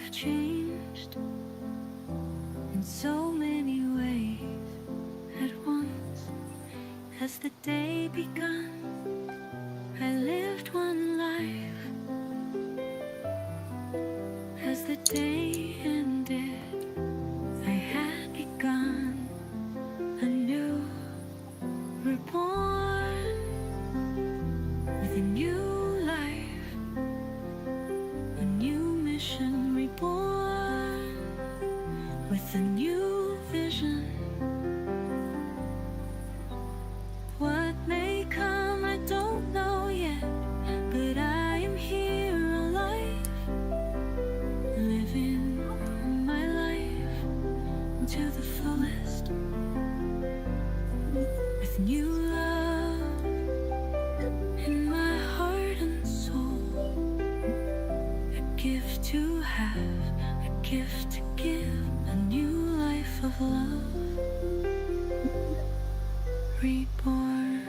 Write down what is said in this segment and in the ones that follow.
have changed in so many ways at once. Has the day begun? I lived one life. Has the day ended? I had begun anew, reborn with a new life, a new mission, reborn with a new vision. What may come, I don't know yet, but I am here alive, living my life to the fullest, with new love in my heart and soul, a gift to have, a gift to give, a new life of love, reborn.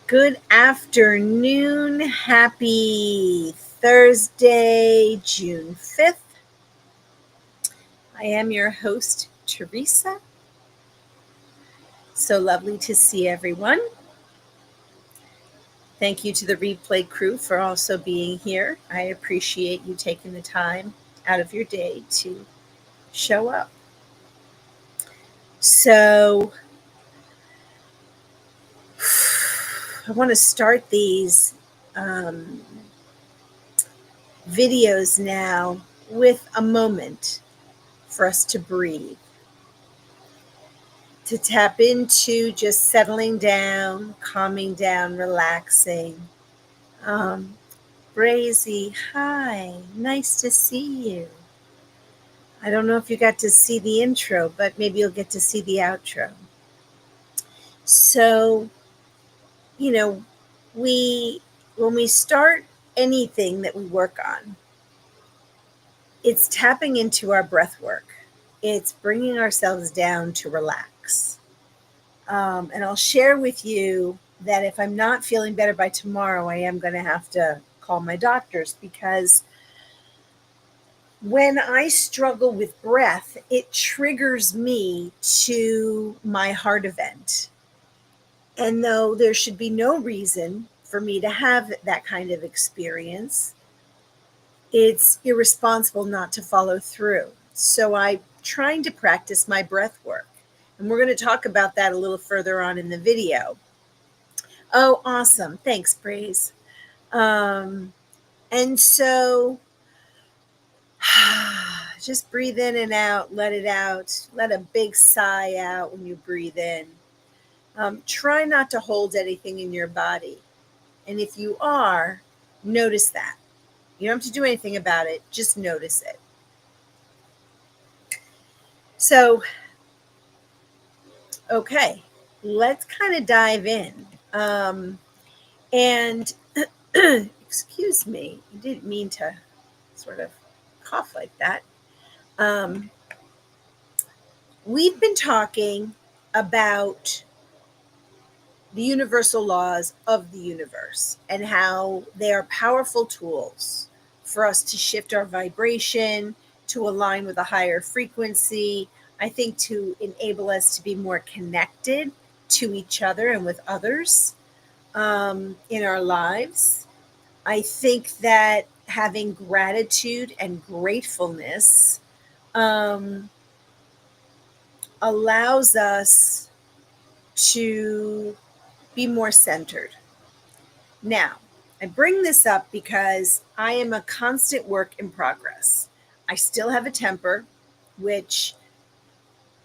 Good afternoon. Happy Thursday, June 5th. I am your host, Teresa. So lovely to see everyone. Thank you to the replay crew for also being here. I appreciate you taking the time out of your day to show up. So I want to start these videos now with a moment for us to breathe, to tap into just settling down, calming down, relaxing. Brazy, hi, nice to see you. I don't know if you got to see the intro, but maybe you'll get to see the outro. So, when we start anything that we work on, it's tapping into our breath work. It's bringing ourselves down to relax. And I'll share with you that if I'm not feeling better by tomorrow, I am going to have to call my doctors, because when I struggle with breath, it triggers me to my heart event. And though there should be no reason for me to have that kind of experience, it's irresponsible not to follow through. So I'm trying to practice my breath work. And we're going to talk about that a little further on in the video. Oh, awesome. Thanks, Breeze. And so just breathe in and out, let it out. Let a big sigh out when you breathe in. Try not to hold anything in your body. And if you are, notice that. You don't have to do anything about it, just notice it. So, okay, let's kind of dive in. And excuse me, I didn't mean to sort of cough like that. We've been talking about the universal laws of the universe and how they are powerful tools for us to shift our vibration, to align with a higher frequency, I think to enable us to be more connected to each other and with others in our lives. I think that having gratitude and gratefulness allows us to be more centered. Now, I bring this up because I am a constant work in progress. I still have a temper, which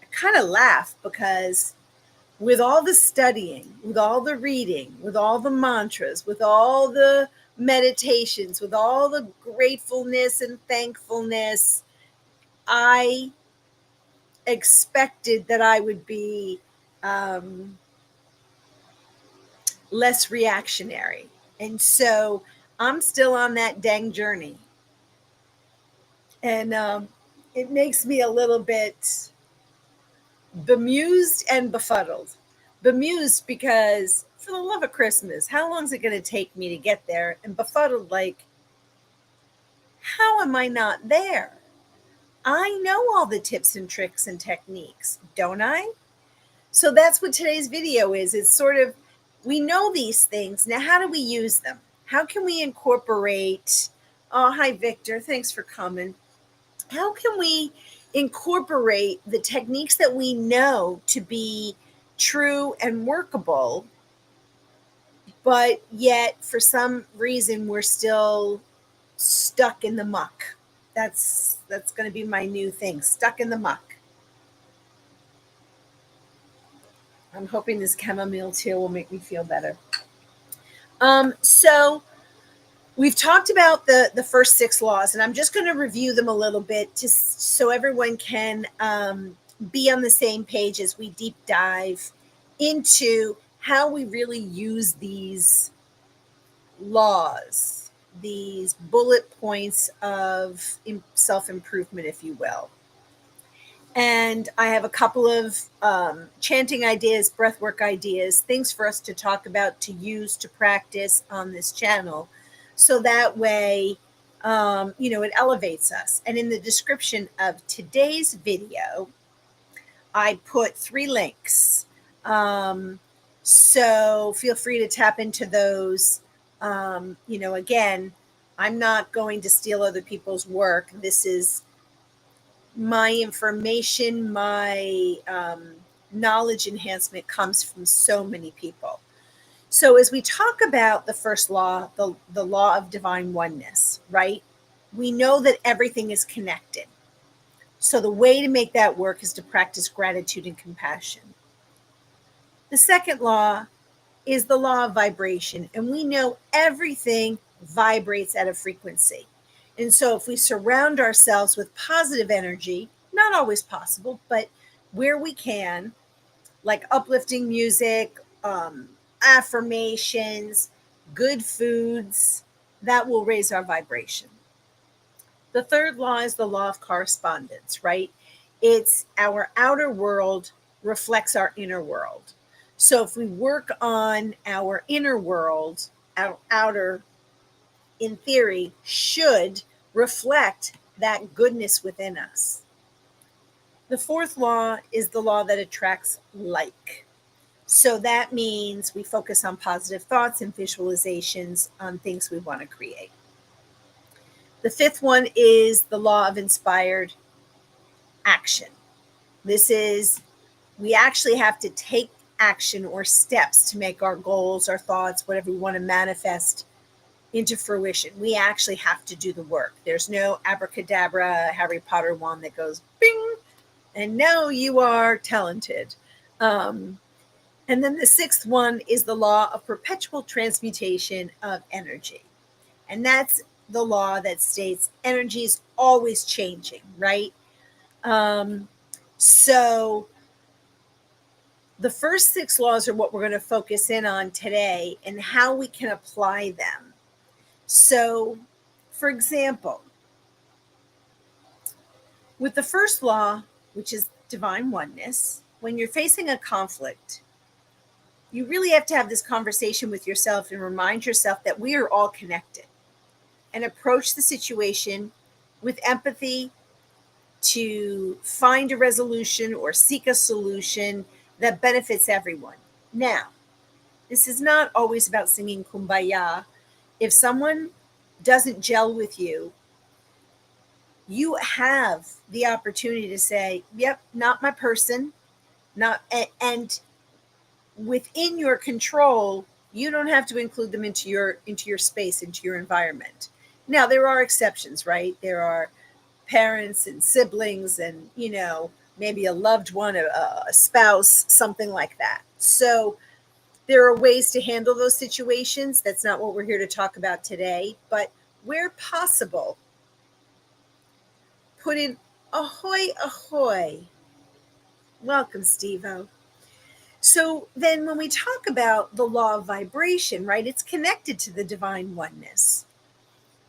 I kind of laugh because with all the studying, with all the reading, with all the mantras, with all the meditations, with all the gratefulness and thankfulness, I expected that I would be less reactionary. And so I'm still on that dang journey. And it makes me a little bit bemused and befuddled. Bemused because, for the love of Christmas, how long is it going to take me to get there? And befuddled, like, how am I not there? I know all the tips and tricks and techniques, don't I? So that's what today's video is. It's sort of, we know these things. Now, how do we use them? How can we incorporate? Oh, hi, Victor. Thanks for coming. How can we incorporate the techniques that we know to be true and workable, but yet for some reason we're still stuck in the muck? That's going to be my new thing, stuck in the muck. I'm hoping this chamomile tea will make me feel better. So we've talked about the first 6 laws, and I'm just going to review them a little bit just so everyone can be on the same page as we deep dive into how we really use these laws, these bullet points of self-improvement, if you will. And I have a couple of chanting ideas, breathwork ideas, things for us to talk about, to use, to practice on this channel. So that way, it elevates us. And in the description of today's video, I put 3 links. So feel free to tap into those. Again, I'm not going to steal other people's work. This is my information, my knowledge enhancement comes from so many people. So as we talk about the first law, the law of divine oneness, right? We know that everything is connected. So the way to make that work is to practice gratitude and compassion. The second law is the law of vibration, and we know everything vibrates at a frequency. And so if we surround ourselves with positive energy, not always possible, but where we can, like uplifting music, affirmations, good foods, that will raise our vibration. The third law is the law of correspondence, right? It's our outer world reflects our inner world. So if we work on our inner world, our outer, in theory, should reflect that goodness within us. The fourth law is the law that attracts like. So that means we focus on positive thoughts and visualizations on things we want to create. The fifth one is the law of inspired action. This is, we actually have to take action or steps to make our goals, our thoughts, whatever we want to manifest into fruition. We actually have to do the work. There's no abracadabra Harry Potter wand that goes bing, and now you are talented. And then the sixth one is the law of perpetual transmutation of energy. And that's the law that states energy is always changing, right? So the first 6 laws are what we're going to focus in on today and how we can apply them. So, for example, with the first law, which is divine oneness, when you're facing a conflict, you really have to have this conversation with yourself and remind yourself that we are all connected, and approach the situation with empathy to find a resolution or seek a solution that benefits everyone. Now, this is not always about singing Kumbaya. If someone doesn't gel with you, you have the opportunity to say, yep, not my person, and within your control, you don't have to include them into your space, into your environment. Now, there are exceptions, right? There are parents and siblings and, maybe a loved one, a spouse, something like that. So there are ways to handle those situations. That's not what we're here to talk about today. But where possible, put in ahoy, ahoy. Welcome, Steve-O. So then when we talk about the law of vibration, right, it's connected to the divine oneness.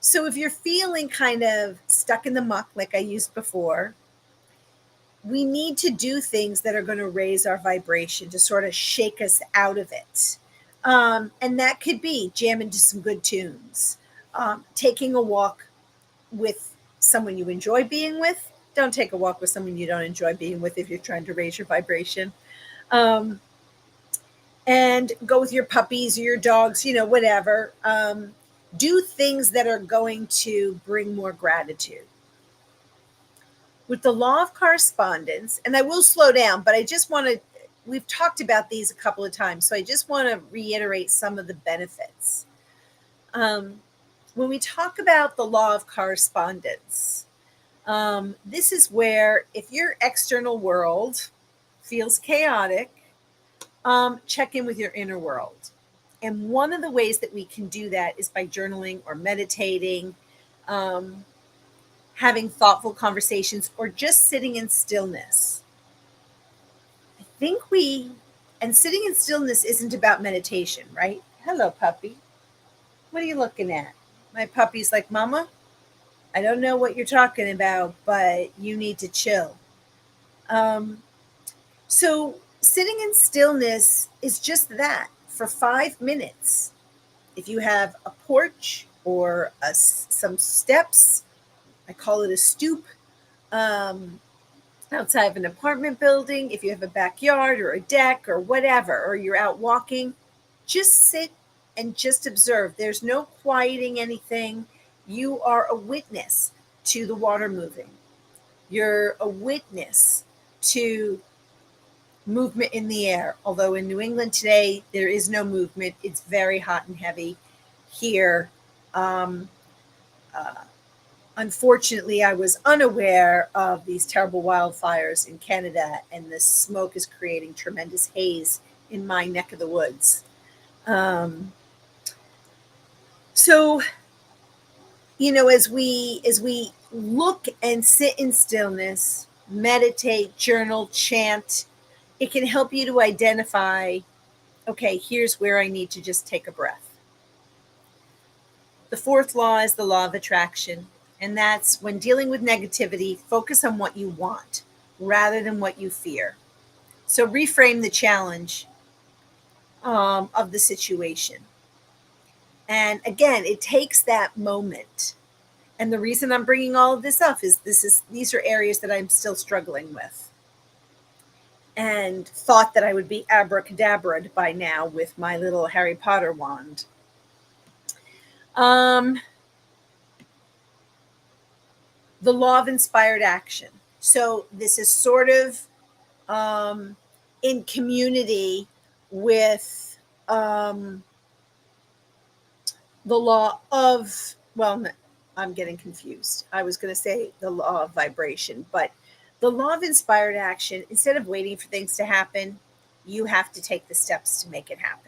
So if you're feeling kind of stuck in the muck, like I used before, we need to do things that are going to raise our vibration to sort of shake us out of it. And that could be jamming to some good tunes, taking a walk with someone you enjoy being with. Don't take a walk with someone you don't enjoy being with if you're trying to raise your vibration. Um, and go with your puppies or your dogs, whatever. Do things that are going to bring more gratitude. With the law of correspondence, and I will slow down, but I just want to, we've talked about these a couple of times, so I just want to reiterate some of the benefits. When we talk about the law of correspondence, this is where if your external world feels chaotic, check in with your inner world. And one of the ways that we can do that is by journaling or meditating, having thoughtful conversations, or just sitting in stillness. I think and sitting in stillness isn't about meditation, right? Hello, puppy. What are you looking at? My puppy's like, Mama, I don't know what you're talking about, but you need to chill. Um, so sitting in stillness is just that for 5 minutes. If you have a porch or some steps, I call it a stoop, outside of an apartment building, if you have a backyard or a deck or whatever, or you're out walking, just sit and just observe. There's no quieting anything. You are a witness to the water moving. You're a witness to movement in the air. Although in New England today, there is no movement. It's very hot and heavy here. Um, uh, Unfortunately, I was unaware of these terrible wildfires in Canada, and the smoke is creating tremendous haze in my neck of the woods. Um, so, as we look and sit in stillness, meditate, journal, chant, it can help you to identify, okay, here's where I need to just take a breath. The fourth law is the law of attraction. And that's when dealing with negativity, focus on what you want rather than what you fear. So reframe the challenge of the situation. And again, it takes that moment. And the reason I'm bringing all of this up is these are areas that I'm still struggling with. And thought that I would be abracadabra'd by now with my little Harry Potter wand. The law of inspired action. So this is sort of in community with the law of, well, I'm getting confused. I was going to say the law of vibration, but the law of inspired action, instead of waiting for things to happen, you have to take the steps to make it happen.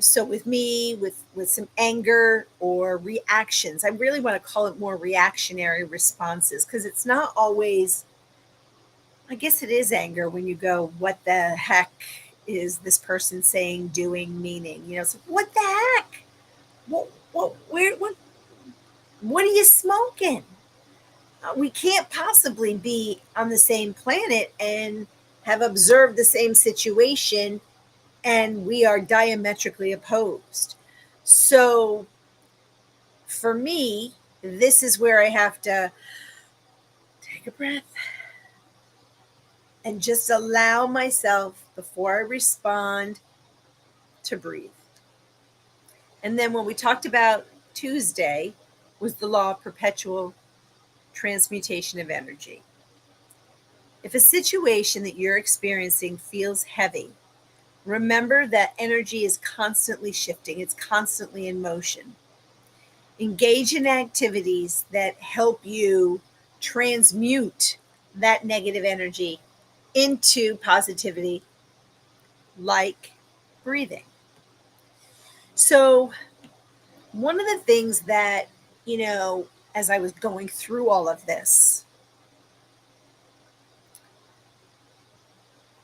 So with me, with some anger or reactions, I really want to call it more reactionary responses, because it's not always, I guess it is anger when you go, what the heck is this person saying, doing, meaning? So what the heck? What are you smoking? We can't possibly be on the same planet and have observed the same situation, and we are diametrically opposed. So for me, this is where I have to take a breath and just allow myself, before I respond, to breathe. And then what we talked about Tuesday was the law of perpetual transmutation of energy. If a situation that you're experiencing feels heavy, remember that energy is constantly shifting. It's constantly in motion. Engage in activities that help you transmute that negative energy into positivity, like breathing. So one of the things that, as I was going through all of this,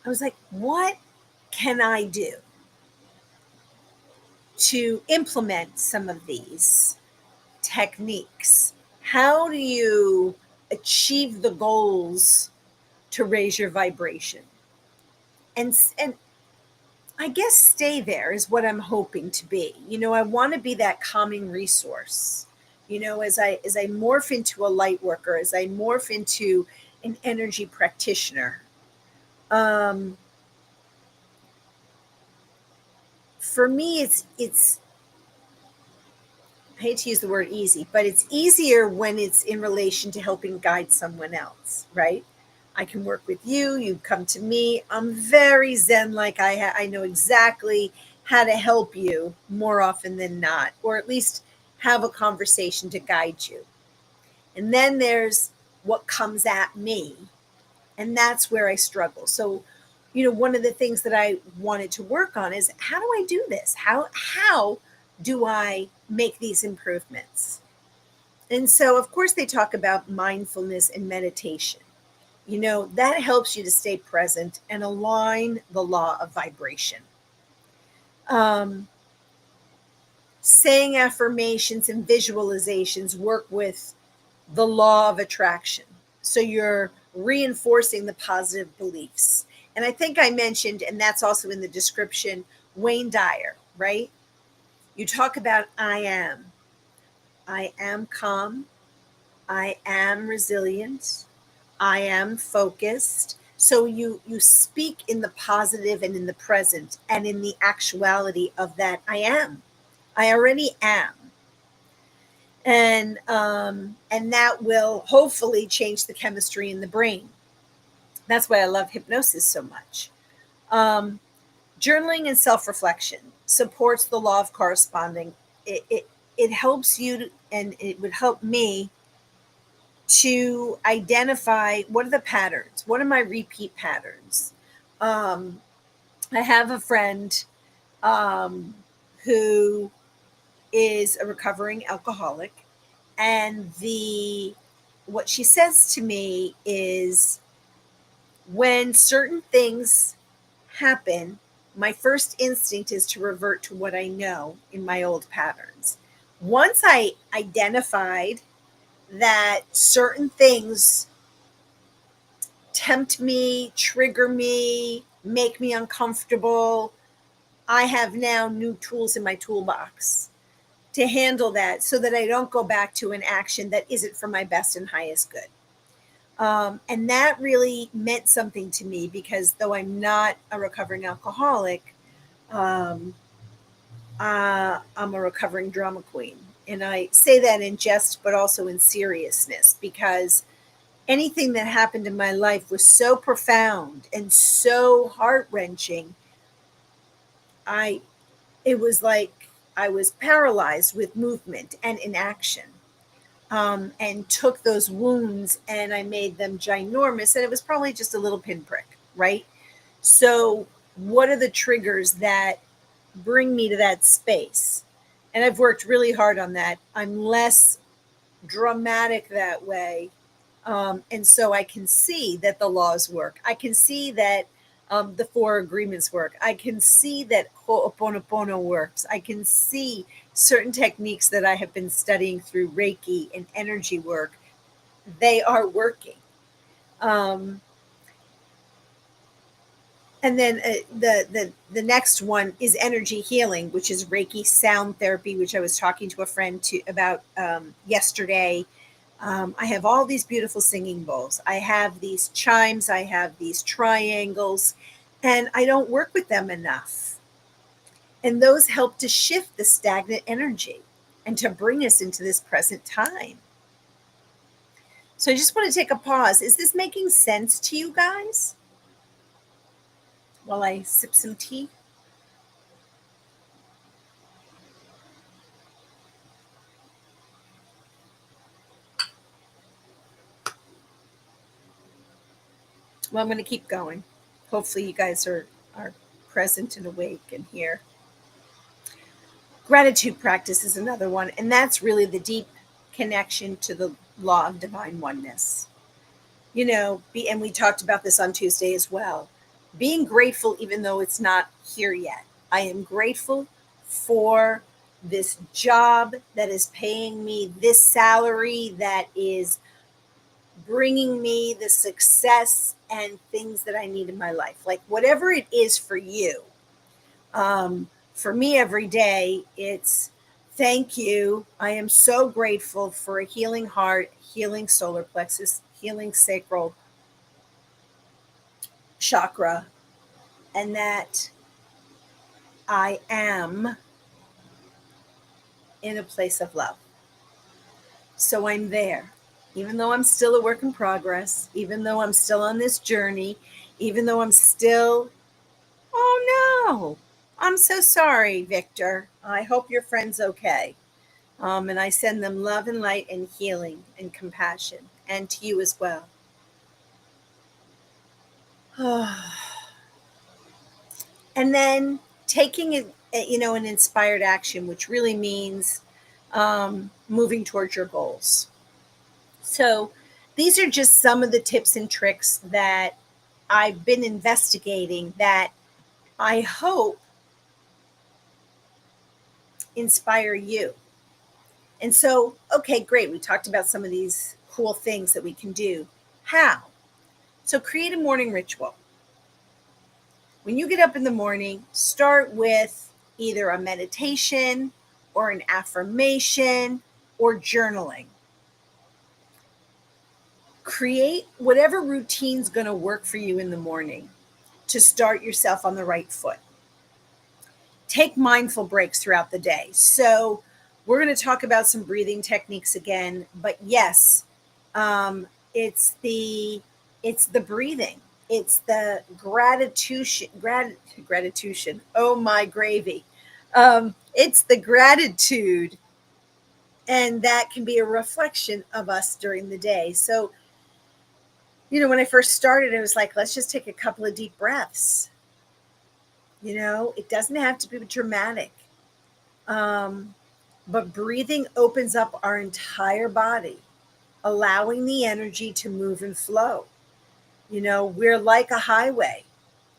I was like, what can I do to implement some of these techniques. How do you achieve the goals to raise your vibration? And I guess stay there is what I'm hoping to be. I want to be that calming resource. As I morph into a light worker, as I morph into an energy practitioner. Um, for me, it's I hate to use the word easy, but it's easier when it's in relation to helping guide someone else, right? I can work with you. You come to me. I'm very zen, like I know exactly how to help you more often than not, or at least have a conversation to guide you. And then there's what comes at me, and that's where I struggle. So, one of the things that I wanted to work on is, how do I do this? How do I make these improvements? And so, of course, they talk about mindfulness and meditation. That helps you to stay present and align the law of vibration. Um, Saying affirmations and visualizations work with the law of attraction. So you're reinforcing the positive beliefs. And I think I mentioned, and that's also in the description, Wayne Dyer, right? You talk about I am. I am calm. I am resilient. I am focused. So you speak in the positive and in the present and in the actuality of that I am. I already am. And that will hopefully change the chemistry in the brain. That's why I love hypnosis so much. Journaling and self-reflection supports the law of corresponding. It helps you and it would help me to identify, what are the patterns, what are my repeat patterns. I have a friend who is a recovering alcoholic, and what she says to me is, when certain things happen, my first instinct is to revert to what I know in my old patterns. Once I identified that certain things tempt me, trigger me, make me uncomfortable, I have now new tools in my toolbox to handle that, so that I don't go back to an action that isn't for my best and highest good. And that really meant something to me, because though I'm not a recovering alcoholic, I'm a recovering drama queen. And I say that in jest, but also in seriousness, because anything that happened in my life was so profound and so heart wrenching. It was like I was paralyzed with movement and inaction. And took those wounds and I made them ginormous. And it was probably just a little pinprick, right? So, what are the triggers that bring me to that space? And I've worked really hard on that. I'm less dramatic that way. And so I can see that the laws work. I can see that the four agreements work. I can see that Ho'oponopono works. I can see certain techniques that I have been studying through Reiki and energy work. They are working. And then the next one is energy healing, which is Reiki sound therapy, which I was talking to a friend about yesterday. I have all these beautiful singing bowls. I have these chimes. I have these triangles, and I don't work with them enough. And those help to shift the stagnant energy and to bring us into this present time. So I just want to take a pause. Is this making sense to you guys? While I sip some tea. Well, I'm going to keep going. Hopefully you guys are present and awake and here. Gratitude practice is another one, and that's really the deep connection to the law of divine oneness. And we talked about this on Tuesday as well. Being grateful even though it's not here yet. I am grateful for this job that is paying me this salary, that is bringing me the success and things that I need in my life. Like whatever it is for you. For me, every day, it's thank you. I am so grateful for a healing heart, healing solar plexus, healing sacral chakra, and that I am in a place of love. So I'm there, even though I'm still a work in progress, even though I'm still on this journey, even though I'm still, oh no, I'm so sorry, Victor. I hope your friend's okay. And I send them love and light and healing and compassion, and to you as well. And then taking it, an inspired action, which really means moving towards your goals. So these are just some of the tips and tricks that I've been investigating that I hope inspire you. And so, okay, great. We talked about some of these cool things that we can do. How? So create a morning ritual. When you get up in the morning, start with either a meditation or an affirmation or journaling. Create whatever routine's going to work for you in the morning to start yourself on the right foot. Take mindful breaks throughout the day. So we're going to talk about some breathing techniques again, but yes, it's the breathing. It's the gratitude. Oh my gravy. It's the gratitude, and that can be a reflection of us during the day. So, when I first started, it was like, let's just take a couple of deep breaths. It doesn't have to be dramatic. But breathing opens up our entire body, allowing the energy to move and flow. We're like a highway.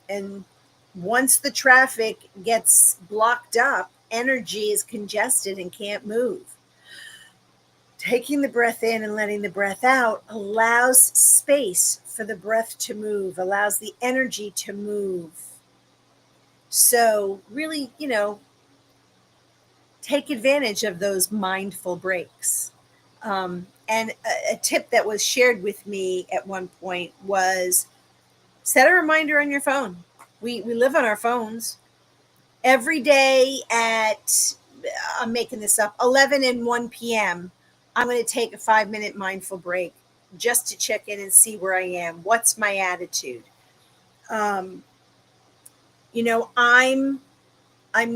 And once the traffic gets blocked up, energy is congested and can't move. Taking the breath in and letting the breath out allows space for the breath to move, allows the energy to move. So really, take advantage of those mindful breaks. And a tip that was shared with me at one point was set a reminder on your phone. We live on our phones. Every day at, I'm making this up, 11 and 1 p.m., I'm going to take a 5-minute mindful break just to check in and see where I am. What's my attitude? I'm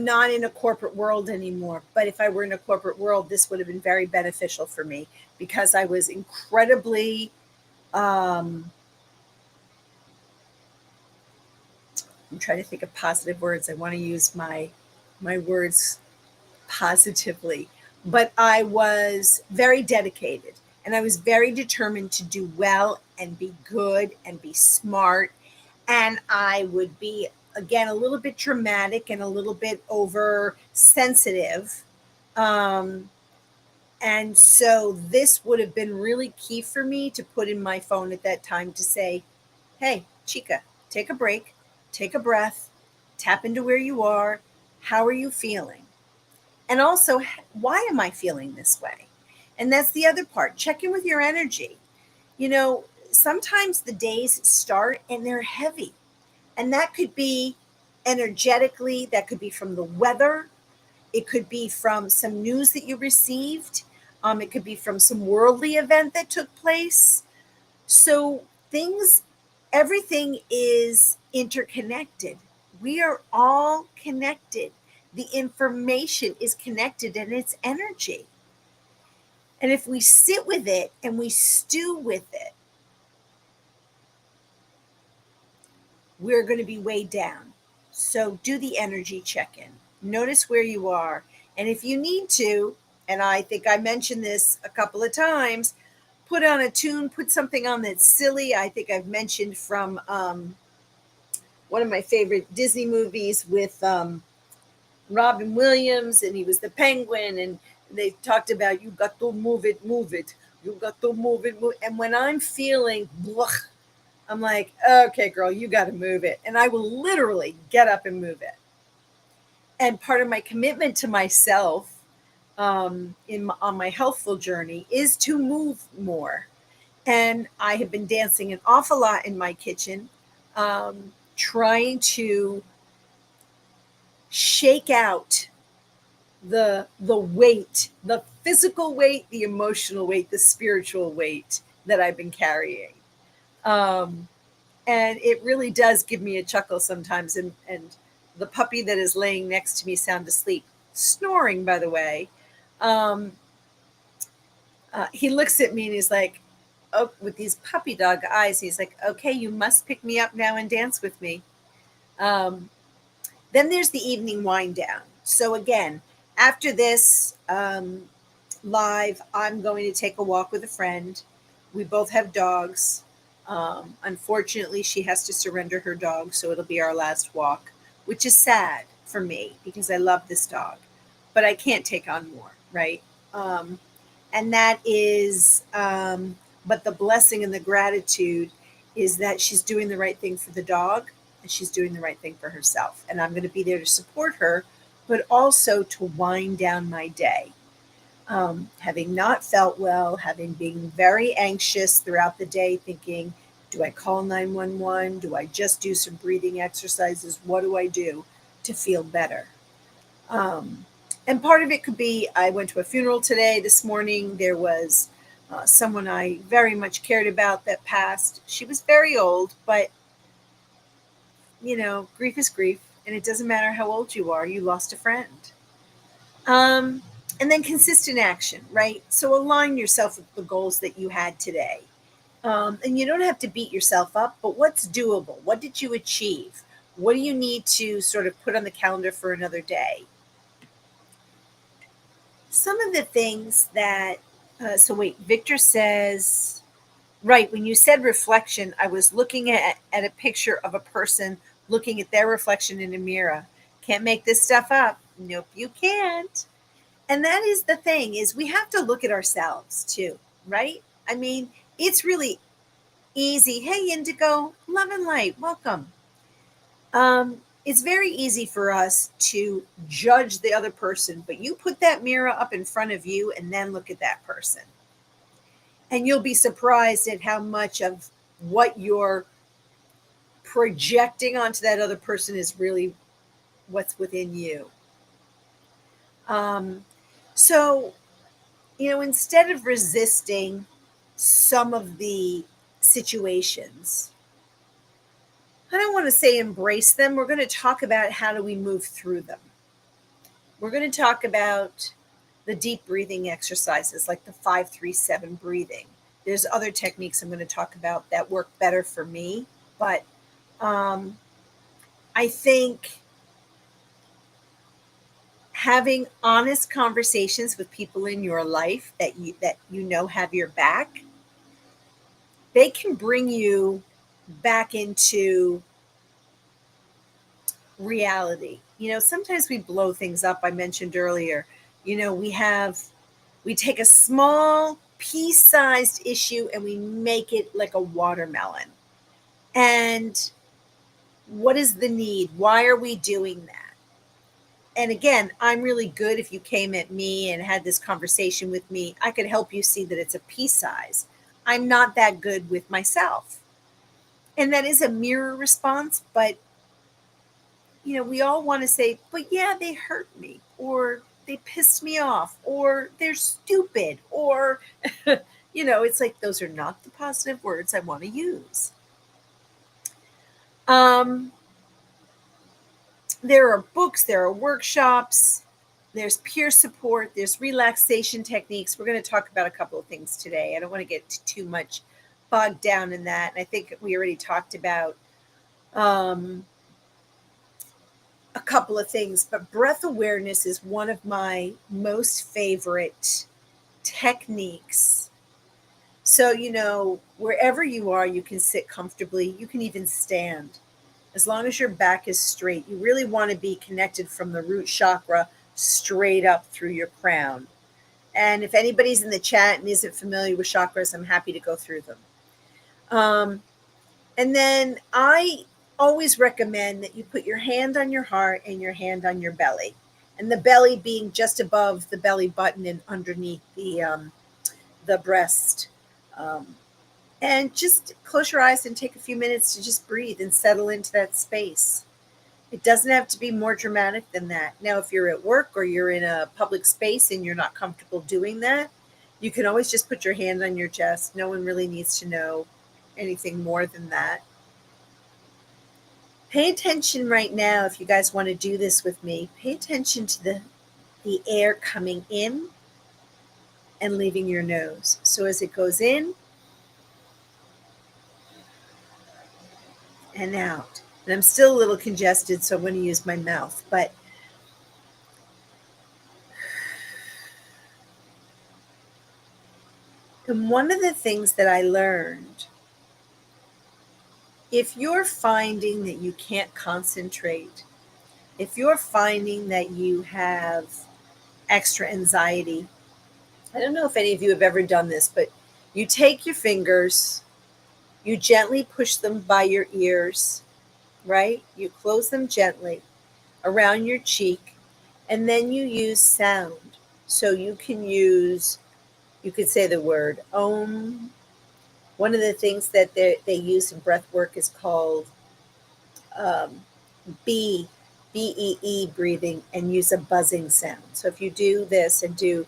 not in a corporate world anymore, but if I were in a corporate world, this would have been very beneficial for me because I was incredibly, I'm trying to think of positive words. I want to use my words positively, but I was very dedicated and I was very determined to do well and be good and be smart. And I would be, again, a little bit dramatic and a little bit oversensitive. And so this would have been really key for me to put in my phone at that time to say, hey, Chica, take a break, take a breath, tap into where you are. How are you feeling? And also, why am I feeling this way? And that's the other part. Check in with your energy. Sometimes the days start and they're heavy. And that could be energetically, that could be from the weather. It could be from some news that you received. It could be from some worldly event that took place. So everything is interconnected. We are all connected. The information is connected and it's energy. And if we sit with it and we stew with it, we're going to be weighed down. So do the energy check-in. Notice where you are. And if you need to, and I think I mentioned this a couple of times, put on a tune, put something on that's silly. I think I've mentioned from one of my favorite Disney movies with Robin Williams, and he was the penguin, and they talked about you got to move it, move it. You got to move it, move. And when I'm feeling blah, I'm like, okay, girl, you got to move it. And I will literally get up and move it. And part of my commitment to myself on my healthful journey is to move more. And I have been dancing an awful lot in my kitchen, trying to shake out the weight, the physical weight, the emotional weight, the spiritual weight that I've been carrying. Um, and it really does give me a chuckle sometimes. And the puppy that is laying next to me sound asleep, snoring, by the way. Um, he looks at me and he's like, oh, with these puppy dog eyes, he's like, okay, you must pick me up now and dance with me. Um, then there's the evening wind down. So again, after this live, I'm going to take a walk with a friend. We both have dogs. Unfortunately, she has to surrender her dog, so it'll be our last walk, which is sad for me because I love this dog, but I can't take on more, right? Um, and that is, but the blessing and the gratitude is that she's doing the right thing for the dog and she's doing the right thing for herself. And I'm going to be there to support her, but also to wind down my day. Having not felt well, having been very anxious throughout the day, thinking, do I call 911? Do I just do some breathing exercises? What do I do to feel better? Um, and part of it could be I went to a funeral today. This morning, there was someone I very much cared about that passed. She was very old, but grief is grief, and it doesn't matter how old you are, you lost a friend. Um, and then consistent action, right? So align yourself with the goals that you had today. And you don't have to beat yourself up, but what's doable? What did you achieve? What do you need to sort of put on the calendar for another day? Some of the things that, so wait, Victor says, right, when you said reflection, I was looking at a picture of a person looking at their reflection in a mirror. Can't make this stuff up. Nope, you can't. And that is the thing, is we have to look at ourselves too, right? I mean, it's really easy. Hey, Indigo, love and light, welcome. It's very easy for us to judge the other person, but you put that mirror up in front of you and then look at that person. And you'll be surprised at how much of what you're projecting onto that other person is really what's within you. Um, so, instead of resisting some of the situations, I don't want to say embrace them. We're going to talk about how do we move through them. We're going to talk about the deep breathing exercises like the 5-3-7 breathing. There's other techniques I'm going to talk about that work better for me, but I think having honest conversations with people in your life that you have your back, they can bring you back into reality. Sometimes we blow things up. I mentioned earlier, we take a small pea-sized issue and we make it like a watermelon. And what is the need? Why are we doing that? And again, I'm really good. If you came at me and had this conversation with me, I could help you see that it's a pea size. I'm not that good with myself. And that is a mirror response, but we all want to say, but yeah, they hurt me, or they pissed me off, or they're stupid, or, it's like those are not the positive words I want to use. There are books, there are workshops, there's peer support, there's relaxation techniques. We're going to talk about a couple of things today. I don't want to get too much bogged down in that. And I think we already talked about a couple of things, but breath awareness is one of my most favorite techniques. So, wherever you are, you can sit comfortably. You can even stand. as long as your back is straight. You really want to be connected from the root chakra straight up through your crown. And if anybody's in the chat and isn't familiar with chakras, I'm happy to go through them. And then I always recommend that you put your hand on your heart and your hand on your belly, and the belly being just above the belly button and underneath the breast. And just close your eyes and take a few minutes to just breathe and settle into that space. It doesn't have to be more dramatic than that. Now, if you're at work or you're in a public space and you're not comfortable doing that, you can always just put your hand on your chest. No one really needs to know anything more than that. Pay attention right now, if you guys want to do this with me, pay attention to the air coming in and leaving your nose. So as it goes in and out. And I'm still a little congested, so I'm going to use my mouth. But and one of the things that I learned, if you're finding that you can't concentrate, if you're finding that you have extra anxiety, I don't know if any of you have ever done this, but you take your fingers, you gently push them by your ears, right? You close them gently around your cheek, and then you use sound. So you could say the word Om. One of the things that they use in breath work is called B-E-E breathing, and use a buzzing sound. So if you do this and do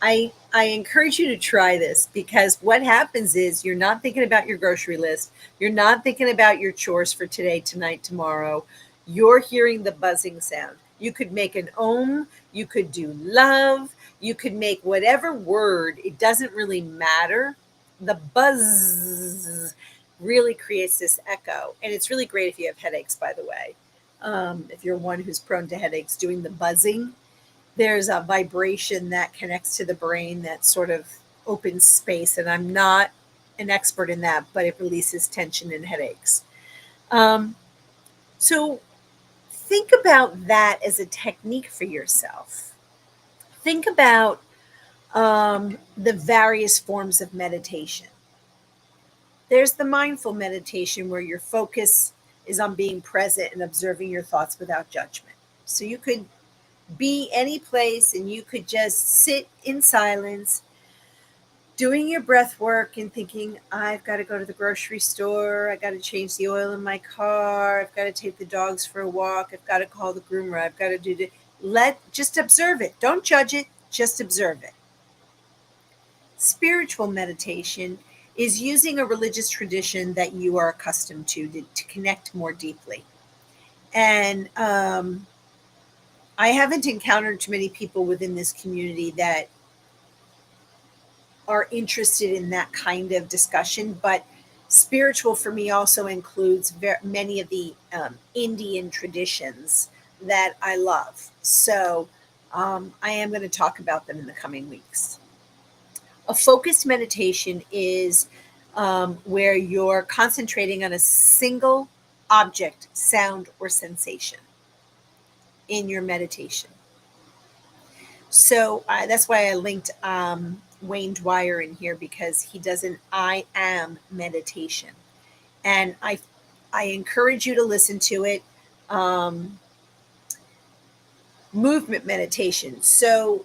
I encourage you to try this, because what happens is you're not thinking about your grocery list. You're not thinking about your chores for today, tonight, tomorrow. You're hearing the buzzing sound. You could make an Om. You could do love. You could make whatever word. It doesn't really matter. The buzz really creates this echo. And it's really great if you have headaches, by the way. If you're one who's prone to headaches, doing the buzzing, there's a vibration that connects to the brain that sort of opens space. And I'm not an expert in that, but it releases tension and headaches. So think about that as a technique for yourself. Think about the various forms of meditation. There's the mindful meditation where your focus is on being present and observing your thoughts without judgment. So you could be any place and you could just sit in silence, doing your breath work and thinking, I've got to go to the grocery store. I got to change the oil in my car. I've got to take the dogs for a walk. I've got to call the groomer. I've got to do the, just observe it. Don't judge it. Just observe it. Spiritual meditation is using a religious tradition that you are accustomed to connect more deeply. And, I haven't encountered too many people within this community that are interested in that kind of discussion, but spiritual for me also includes many of the Indian traditions that I love. So I am going to talk about them in the coming weeks. A focused meditation is where you're concentrating on a single object, sound, or sensation in your meditation. So that's why I linked Wayne Dwyer in here, because he does an I am meditation. And I encourage you to listen to it. Movement meditation. So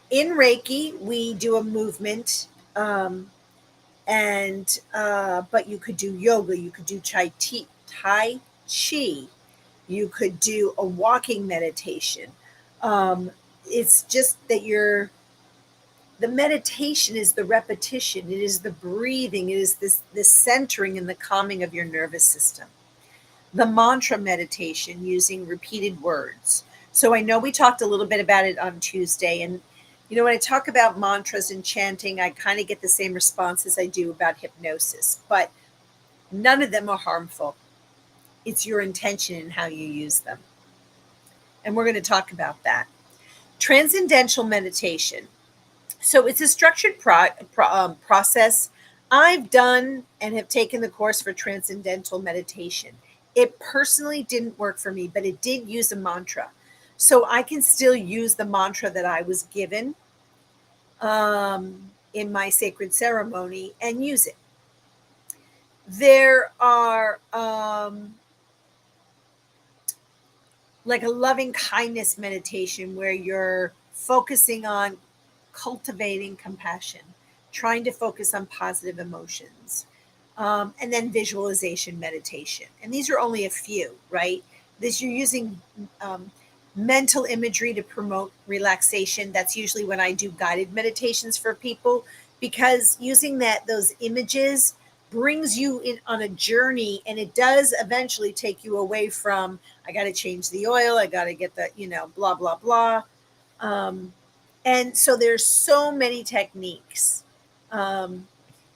in Reiki, we do a movement, but you could do yoga, you could do Tai Chi, you could do a walking meditation. It's just that the meditation is the repetition. It is the breathing. It is this centering and the calming of your nervous system. The mantra meditation, using repeated words. So I know we talked a little bit about it on Tuesday. And, when I talk about mantras and chanting, I kind of get the same response as I do about hypnosis. But none of them are harmful. It's your intention and how you use them. And we're going to talk about that. Transcendental meditation. So it's a structured process. I've done and have taken the course for transcendental meditation. It personally didn't work for me, but it did use a mantra. So I can still use the mantra that I was given in my sacred ceremony and use it. There are like a loving kindness meditation where you're focusing on cultivating compassion, trying to focus on positive emotions, and then visualization meditation. And these are only a few, right? This you're using mental imagery to promote relaxation. That's usually when I do guided meditations for people, because using those images brings you in on a journey, and it does eventually take you away from I got to change the oil, I got to get the blah blah blah. And so there's so many techniques. Um,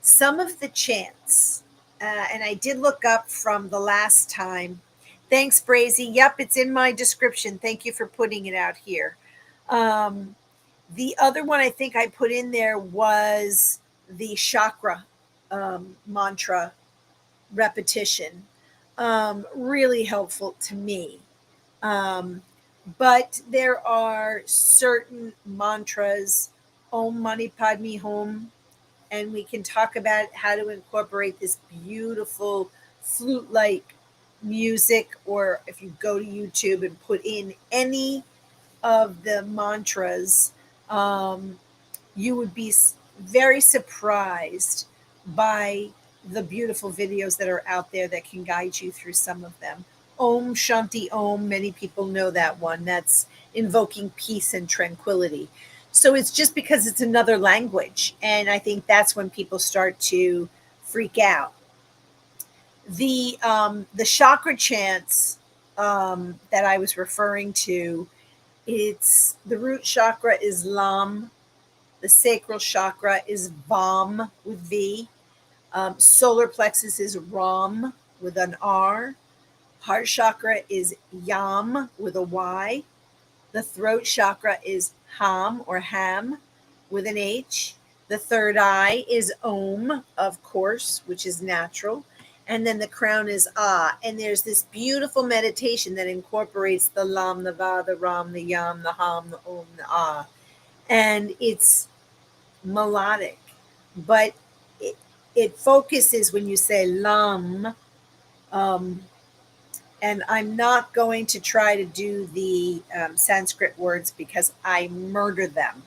some of the chants, and I did look up from the last time. Thanks, Brazy. Yep, it's in my description. Thank you for putting it out here. Um, the other one I think I put in there was the chakra mantra repetition. Really helpful to me. But there are certain mantras, Om Mani Padme Hum, and we can talk about how to incorporate this beautiful flute like music, or if you go to YouTube and put in any of the mantras, you would be very surprised by the beautiful videos that are out there that can guide you through some of them. Om Shanti Om, many people know that one. That's invoking peace and tranquility. So it's just because it's another language. And I think that's when people start to freak out. The chakra chants that I was referring to, it's the root chakra is Lam, the sacral chakra is Vam with V, solar plexus is Ram with an R, heart chakra is Yam with a Y, the throat chakra is Ham or Ham with an H, the third eye is Om, of course, which is natural. And then the crown is Ah. And there's this beautiful meditation that incorporates the Lam, the Va, the Ram, the Yam, the Ham, the Om, the Ah. And it's melodic, but it focuses when you say Lam. And I'm not going to try to do the Sanskrit words because I murder them.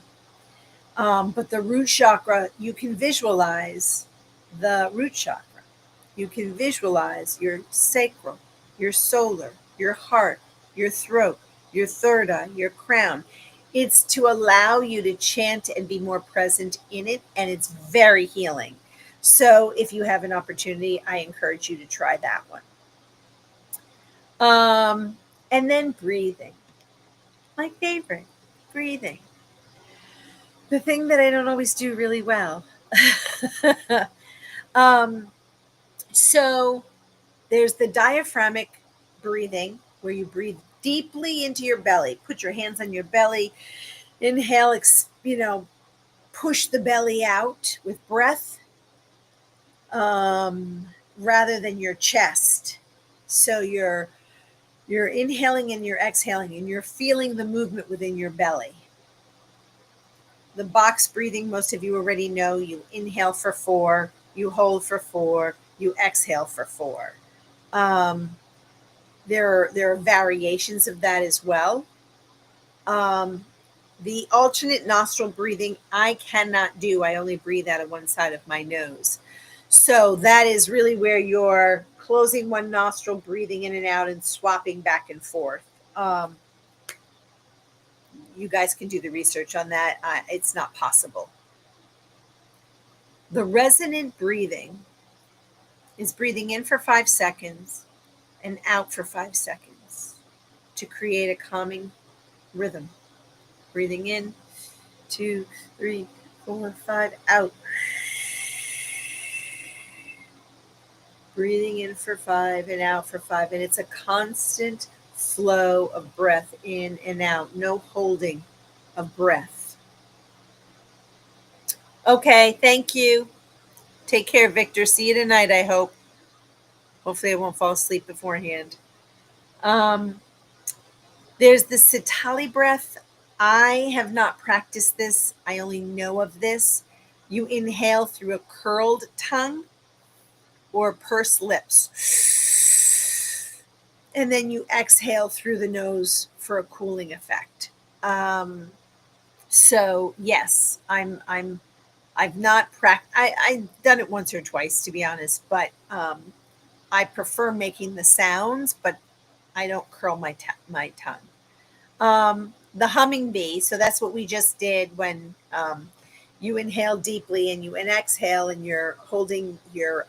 But the root chakra, you can visualize the root chakra. You can visualize your sacral, your solar, your heart, your throat, your third eye, your crown. It's to allow you to chant and be more present in it, and it's very healing. So if you have an opportunity, I encourage you to try that one. And then breathing. My favorite, breathing. The thing that I don't always do really well. So there's the diaphragmatic breathing where you breathe deeply into your belly. Put your hands on your belly. Inhale, push the belly out with breath rather than your chest. So you're inhaling and you're exhaling, and you're feeling the movement within your belly. The box breathing, most of you already know. You inhale for 4, you hold for 4, you exhale for 4. There are variations of that as well. The alternate nostril breathing, I cannot do. I only breathe out of one side of my nose. So that is really where you're closing one nostril, breathing in and out, and swapping back and forth. You guys can do the research on that. It's not possible. The resonant breathing is breathing in for 5 seconds and out for 5 seconds to create a calming rhythm. Breathing in, 2, 3, 4, 5, out. Breathing in for 5 and out for 5. And it's a constant flow of breath in and out, no holding of breath. Okay, thank you. Take care, Victor. See you tonight, I hope. Hopefully, I won't fall asleep beforehand. Um, there's the Sitali breath. I have not practiced this, I only know of this. You inhale through a curled tongue or pursed lips. And then you exhale through the nose for a cooling effect. So yes, I've not I've done it once or twice, to be honest, but I prefer making the sounds, but I don't curl my tongue. The humming bee. So that's what we just did when you inhale deeply and you exhale and you're holding your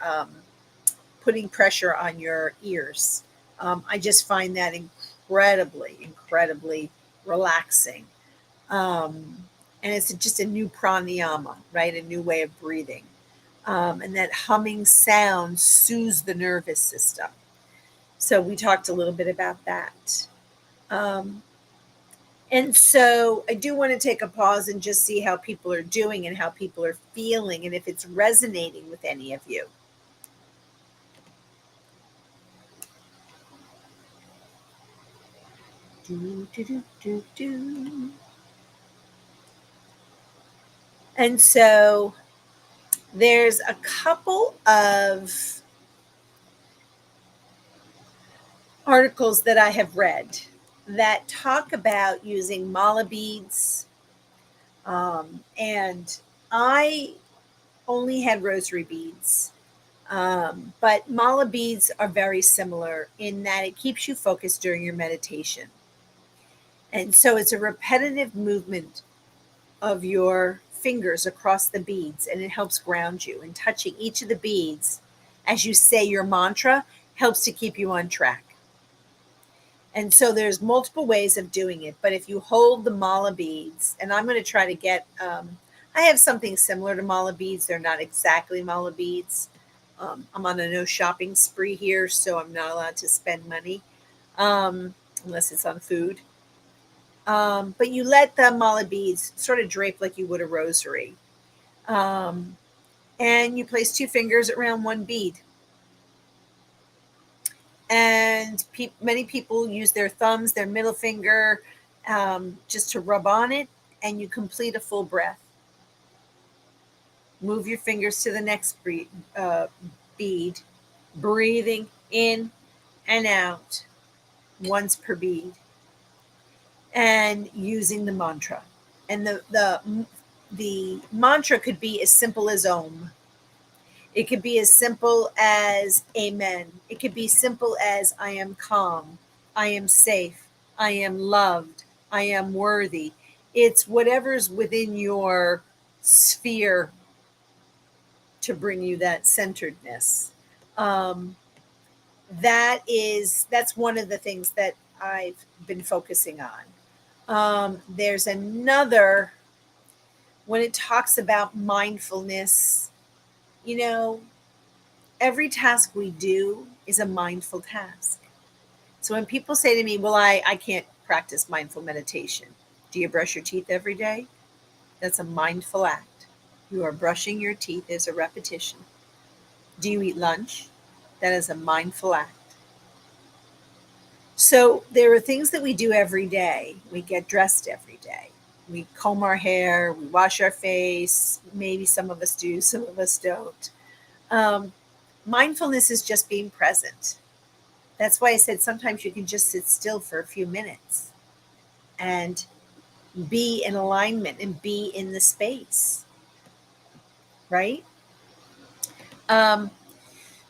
putting pressure on your ears. I just find that incredibly relaxing. And it's just a new pranayama, right? A new way of breathing. And that humming sound soothes the nervous system. So we talked a little bit about that. And so I do want to take a pause and just see how people are doing and how people are feeling and if it's resonating with any of you. And so there's a couple of articles that I have read that talk about using mala beads. And I only had rosary beads. But mala beads are very similar in that it keeps you focused during your meditation. And so it's a repetitive movement of your fingers across the beads, and it helps ground you. And touching each of the beads as you say your mantra helps to keep you on track. And so there's multiple ways of doing it. But if you hold the mala beads, and I'm going to try to get, I have something similar to mala beads. They're not exactly mala beads. I'm on a no shopping spree here, so I'm not allowed to spend money unless it's on food. But you let the mala beads sort of drape like you would a rosary. And you place two fingers around one bead. And many people use their thumbs, their middle finger, just to rub on it, and you complete a full breath. Move your fingers to the next bead, breathing in and out once per bead, and using the mantra. And the mantra could be as simple as Om. It could be as simple as Amen. It could be simple as I am calm, I am safe, I am loved, I am worthy. It's whatever's within your sphere to bring you that centeredness. That's one of the things that I've been focusing on. There's another, when it talks about mindfulness, every task we do is a mindful task. So when people say to me, well, I can't practice mindful meditation. Do you brush your teeth every day? That's a mindful act. You are brushing your teeth as a repetition. Do you eat lunch? That is a mindful act. So there are things that we do every day. We get dressed every day. We comb our hair, we wash our face. Maybe some of us do, some of us don't. Mindfulness is just being present. That's why I said sometimes you can just sit still for a few minutes and be in alignment and be in the space, right?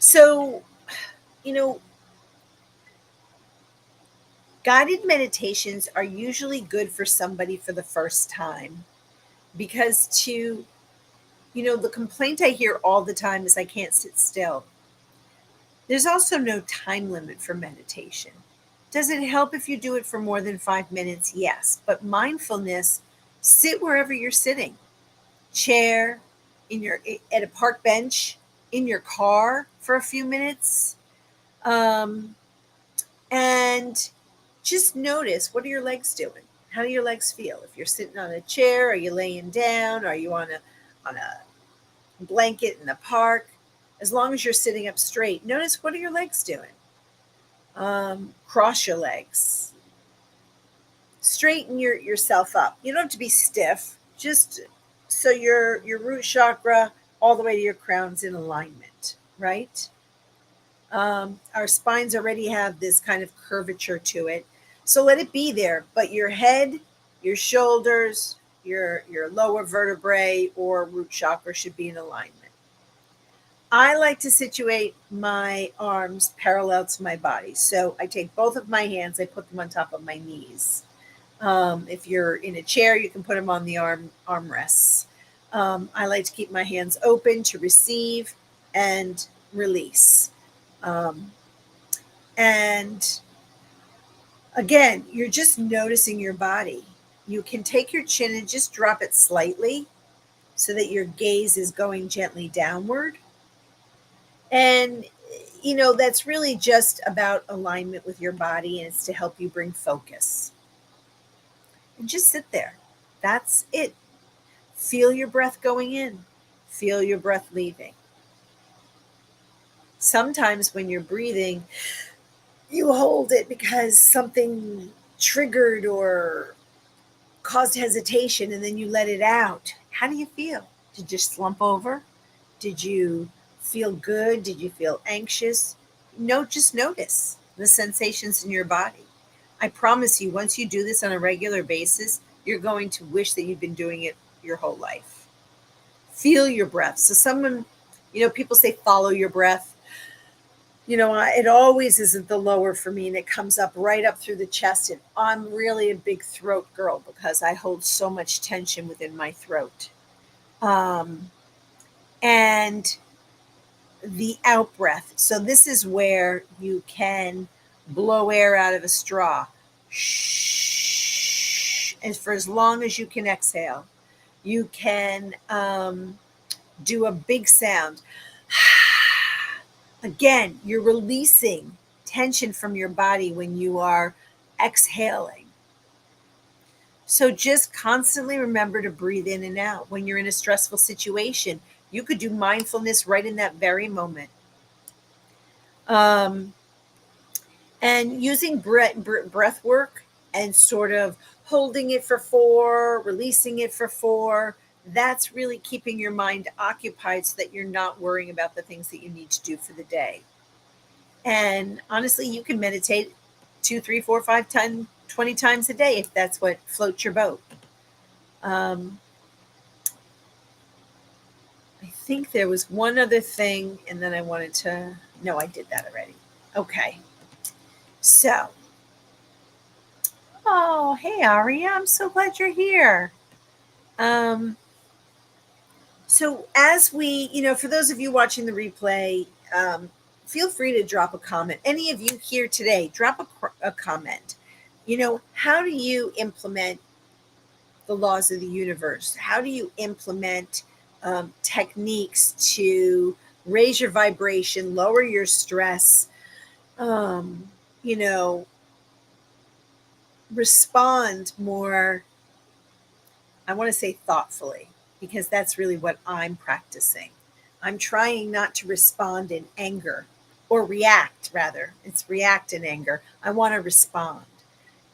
So, guided meditations are usually good for somebody for the first time because the complaint I hear all the time is I can't sit still. There's also no time limit for meditation. Does it help if you do it for more than 5 minutes? Yes. But mindfulness, sit wherever you're sitting. Chair, at a park bench, in your car for a few minutes. And just notice, what are your legs doing? How do your legs feel? If you're sitting on a chair, are you laying down? Are you on a blanket in the park? As long as you're sitting up straight, notice, what are your legs doing? Cross your legs. Straighten yourself up. You don't have to be stiff, just so your root chakra all the way to your crown's in alignment, right? Our spines already have this kind of curvature to it. So let it be there. But your head, your shoulders, your lower vertebrae or root chakra should be in alignment. I like to situate my arms parallel to my body. So I take both of my hands, I put them on top of my knees. If you're in a chair, you can put them on the armrests. I like to keep my hands open to receive and release. And again, you're just noticing your body. You can take your chin and just drop it slightly so that your gaze is going gently downward. And, that's really just about alignment with your body, and it's to help you bring focus. And just sit there. That's it. Feel your breath going in, feel your breath leaving. Sometimes when you're breathing, you hold it because something triggered or caused hesitation, and then you let it out. How do you feel? Did you slump over? Did you feel good? Did you feel anxious? No, just notice the sensations in your body. I promise you, once you do this on a regular basis, you're going to wish that you've been doing it your whole life. Feel your breath. So people say follow your breath. It always isn't the lower for me, and it comes up right up through the chest. And I'm really a big throat girl because I hold so much tension within my throat. And the out breath. So this is where you can blow air out of a straw. Shh. And for as long as you can exhale, you can do a big sound. Again, you're releasing tension from your body when you are exhaling. So just constantly remember to breathe in and out. When you're in a stressful situation, you could do mindfulness right in that very moment. And using breath work and sort of holding it for 4, releasing it for 4, that's really keeping your mind occupied so that you're not worrying about the things that you need to do for the day. And honestly, you can meditate 2, 3, 4, 5, 10, 20 times a day if that's what floats your boat. I think there was one other thing, and then I wanted to... No, I did that already. Okay. So, oh, hey, Aria, I'm so glad you're here. So as we, for those of you watching the replay, feel free to drop a comment. Any of you here today, drop a comment. How do you implement the laws of the universe? How do you implement techniques to raise your vibration, lower your stress, respond more, I want to say thoughtfully, because that's really what I'm practicing. I'm trying not to respond in anger, or react, rather. It's react in anger. I want to respond.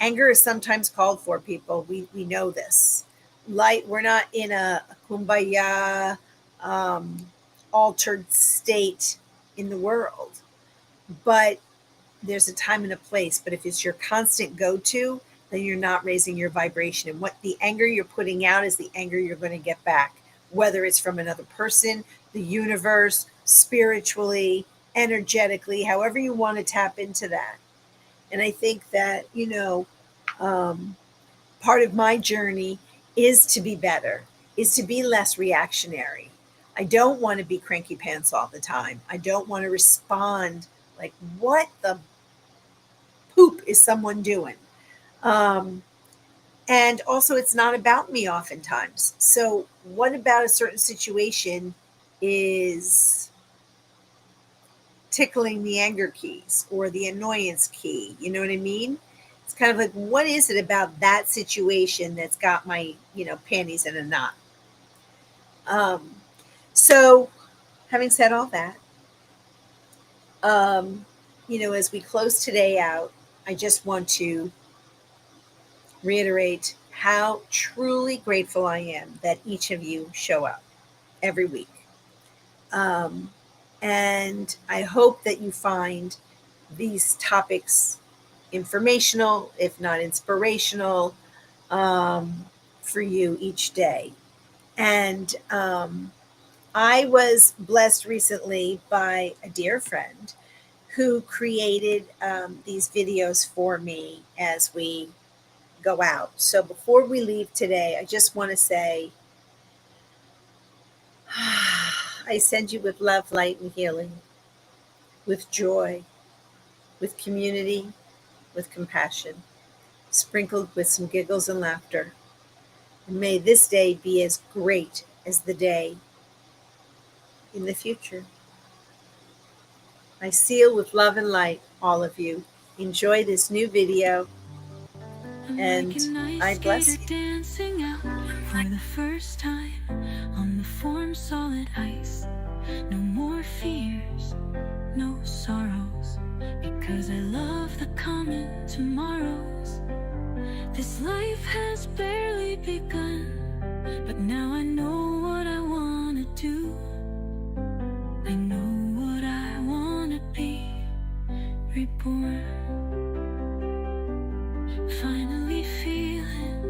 Anger is sometimes called for, people. We know this. We're not in a kumbaya, altered state in the world. But there's a time and a place. But if it's your constant go-to, then you're not raising your vibration. And what the anger you're putting out is the anger you're going to get back, whether it's from another person, the universe, spiritually, energetically, however you want to tap into that. And I think that, part of my journey is to be better, is to be less reactionary. I don't want to be cranky pants all the time. I don't want to respond like, what the poop is someone doing? And also, it's not about me oftentimes. So what about a certain situation is tickling the anger keys or the annoyance key? You know what I mean? It's kind of like, what is it about that situation that's got my, panties in a knot? So, having said all that, as we close today out, I just want to reiterate how truly grateful I am that each of you show up every week. And I hope that you find these topics informational, if not inspirational, for you each day. And I was blessed recently by a dear friend who created these videos for me as we go out. So before we leave today, I just want to say, I send you with love, light, and healing, with joy, with community, with compassion, sprinkled with some giggles and laughter. And may this day be as great as the day in the future. I seal with love and light all of you. Enjoy this new video, and I bless you. Dancing out for the first time on the form solid ice. No more fears, no sorrows, because I love the coming tomorrows. This life has barely begun, but now I know what I want to do. I know what I want to be, reborn. Finally feeling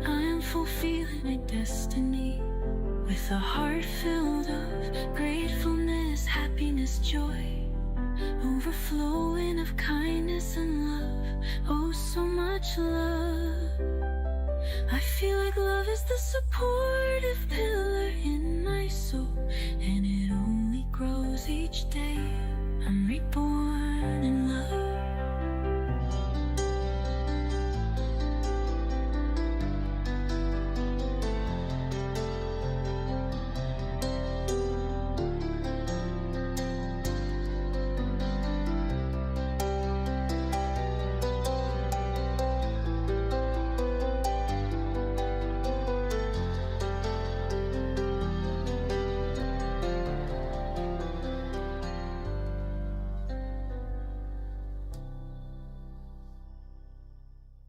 I am fulfilling my destiny, with a heart filled of gratefulness, happiness, joy, overflowing of kindness and love. Oh, so much love. I feel like love is the supportive pillar